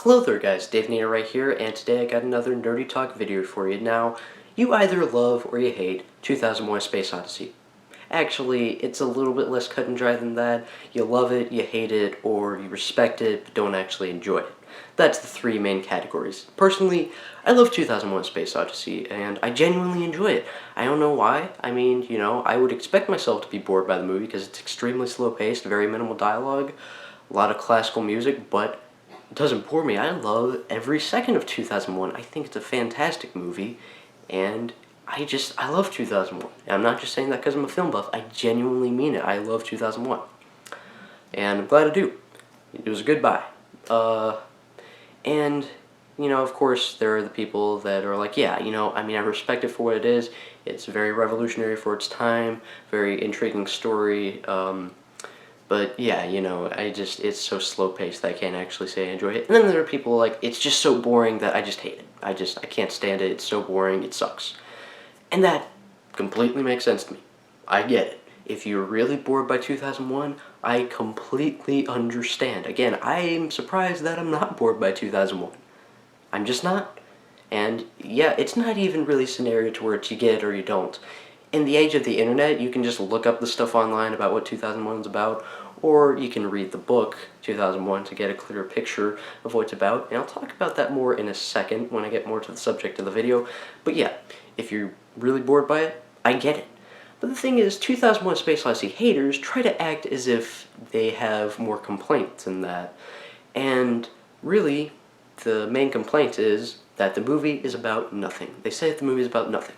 Hello there guys, Dave Nina right here, and today I got another Nerdy Talk video for you. Now, you either love or you hate 2001: Space Odyssey. Actually, it's a little bit less cut and dry than that. You love it, you hate it, or you respect it, but don't actually enjoy it. That's the three main categories. Personally, I love 2001: Space Odyssey, and I genuinely enjoy it. I don't know why. I mean, I would expect myself to be bored by the movie because it's extremely slow-paced, very minimal dialogue, a lot of classical music, but it doesn't bore me. I love every second of 2001. I think it's a fantastic movie, and I love 2001. And I'm not just saying that because I'm a film buff. I genuinely mean it. I love 2001. And I'm glad I do. It was a good buy. And, of course, there are the people that are like, yeah, I respect it for what it is. It's very revolutionary for its time, very intriguing story, but yeah, it's so slow-paced that I can't actually say I enjoy it. And then there are people like, it's just so boring that I just hate it. I can't stand it. It's so boring. It sucks. And that completely makes sense to me. I get it. If you're really bored by 2001, I completely understand. Again, I'm surprised that I'm not bored by 2001. I'm just not. And yeah, it's not even really a scenario to where it's you get it or you don't. In the age of the internet, you can just look up the stuff online about what 2001 is about, or you can read the book 2001 to get a clearer picture of what it's about, and I'll talk about that more in a second when I get more to the subject of the video. But yeah, if you're really bored by it, I get it. But the thing is, 2001: Space Odyssey haters try to act as if they have more complaints than that, and really, the main complaint is that the movie is about nothing. They say that the movie is about nothing.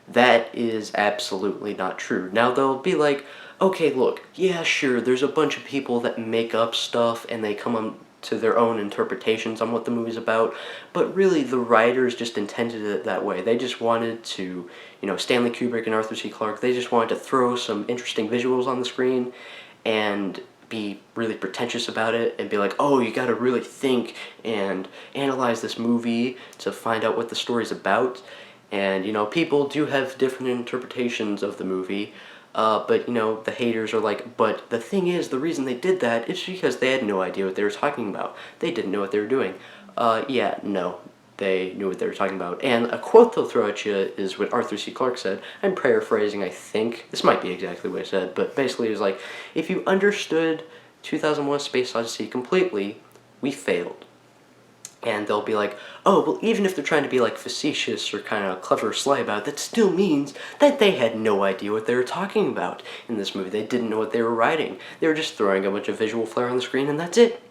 That is absolutely not true. Now they'll be like, okay, look, yeah, sure, there's a bunch of people that make up stuff and they come on to their own interpretations on what the movie's about, but really the writers just intended it that way. They just wanted to, Stanley Kubrick and Arthur C. Clarke, they just wanted to throw some interesting visuals on the screen and be really pretentious about it and be like, oh, you gotta really think and analyze this movie to find out what the story's about. And, people do have different interpretations of the movie, but, the haters are like, but the thing is, the reason they did that is because they had no idea what they were talking about. They didn't know what they were doing. Yeah, no, they knew what they were talking about. And a quote they'll throw at you is what Arthur C. Clarke said. I'm paraphrasing, I think. This might be exactly what he said, but basically it was like, if you understood 2001: Space Odyssey completely, we failed. And they'll be like, oh, well, even if they're trying to be like facetious or kind of clever or sly about it, that still means that they had no idea what they were talking about in this movie. They didn't know what they were writing. They were just throwing a bunch of visual flair on the screen, and that's it.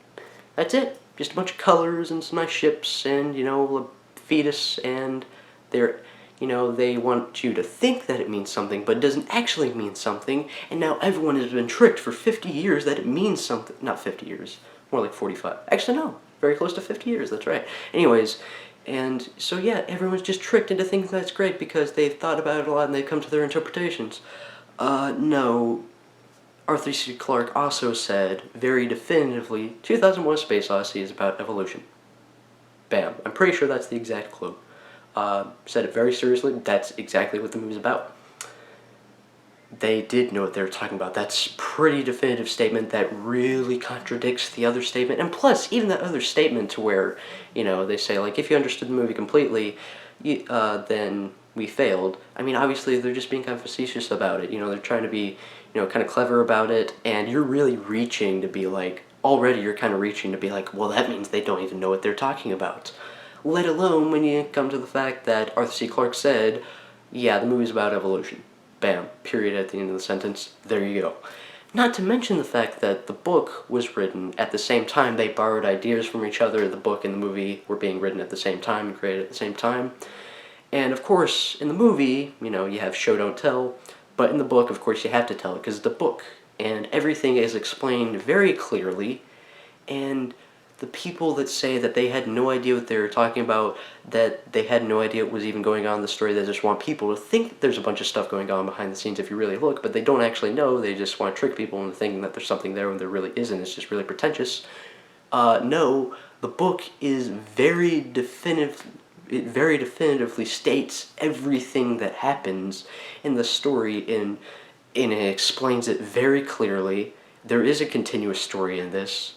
That's it. Just a bunch of colors and some nice ships and, a fetus, and they want you to think that it means something, but it doesn't actually mean something, and now everyone has been tricked for 50 years that it means something. Not 50 years, more like 45. Actually, no. Very close to 50 years, that's right. Anyways, and so yeah, everyone's just tricked into thinking that's great because they've thought about it a lot and they've come to their interpretations. No. Arthur C. Clarke also said, very definitively, 2001: Space Odyssey is about evolution. Bam. I'm pretty sure that's the exact quote. Said it very seriously, that's exactly what the movie's about. They did know what they were talking about. That's a pretty definitive statement that really contradicts the other statement. And plus, even that other statement to where, they say, like, if you understood the movie completely, then we failed. I mean, obviously, they're just being kind of facetious about it. They're trying to be, kind of clever about it. And you're really reaching to be like, already you're kind of reaching to be like, well, that means they don't even know what they're talking about. Let alone when you come to the fact that Arthur C. Clarke said, yeah, the movie's about evolution. Bam, period at the end of the sentence, there you go. Not to mention the fact that the book was written at the same time. They borrowed ideas from each other. The book and the movie were being written at the same time and created at the same time. And of course, in the movie, you have show, don't tell. But in the book, of course, you have to tell it because it's a book. And everything is explained very clearly. And the people that say that they had no idea what they were talking about, that they had no idea what was even going on in the story, they just want people to think that there's a bunch of stuff going on behind the scenes if you really look, but they don't actually know. They just want to trick people into thinking that there's something there when there really isn't. It's just really pretentious. No, the book is very definitive. It very definitively states everything that happens in the story, and it explains it very clearly. There is a continuous story in this.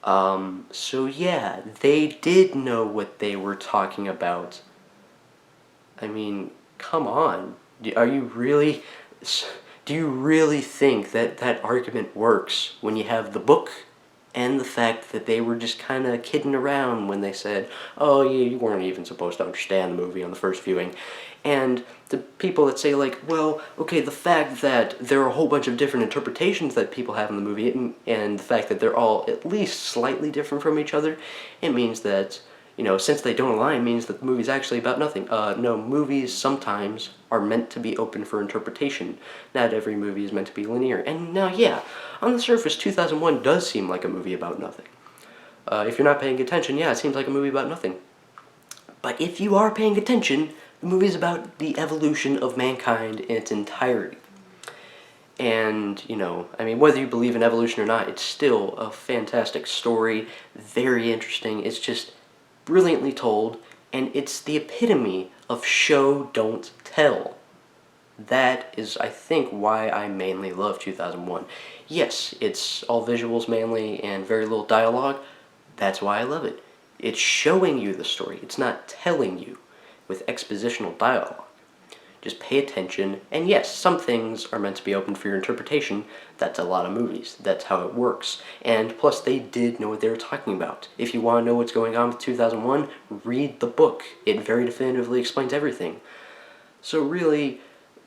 So yeah, they did know what they were talking about. I mean, come on. Are you really... Do you really think that that argument works when you have the book and the fact that they were just kind of kidding around when they said, oh, yeah, you weren't even supposed to understand the movie on the first viewing? And the people that say, like, well, okay, the fact that there are a whole bunch of different interpretations that people have in the movie, and the fact that they're all at least slightly different from each other, it means that, since they don't align, means that the movie's actually about nothing. No, movies sometimes are meant to be open for interpretation. Not every movie is meant to be linear. And now, yeah, on the surface, 2001 does seem like a movie about nothing. If you're not paying attention, yeah, it seems like a movie about nothing. But if you are paying attention, the movie is about the evolution of mankind in its entirety. And, I mean, whether you believe in evolution or not, it's still a fantastic story, very interesting. It's just brilliantly told, and it's the epitome of show, don't tell. That is, I think, why I mainly love 2001. Yes, it's all visuals mainly and very little dialogue. That's why I love it. It's showing you the story. It's not telling you with expositional dialogue. Just pay attention, and yes, some things are meant to be open for your interpretation. That's a lot of movies. That's how it works. And plus, they did know what they were talking about. If you want to know what's going on with 2001, read the book. It very definitively explains everything. So really,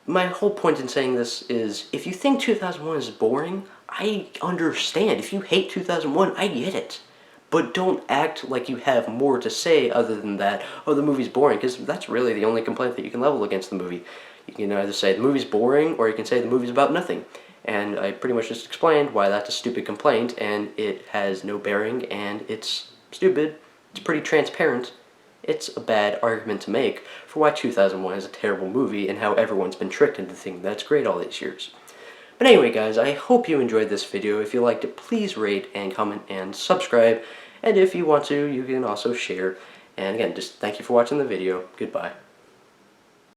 my whole point in saying this is, if you think 2001 is boring, I understand. If you hate 2001, I get it. But don't act like you have more to say other than that, oh, the movie's boring, because that's really the only complaint that you can level against the movie. You can either say the movie's boring, or you can say the movie's about nothing. And I pretty much just explained why that's a stupid complaint, and it has no bearing, and it's stupid. It's pretty transparent. It's a bad argument to make for why 2001 is a terrible movie and how everyone's been tricked into thinking that's great all these years. But anyway, guys, I hope you enjoyed this video. If you liked it, please rate and comment and subscribe. And if you want to, you can also share. And again, just thank you for watching the video. Goodbye.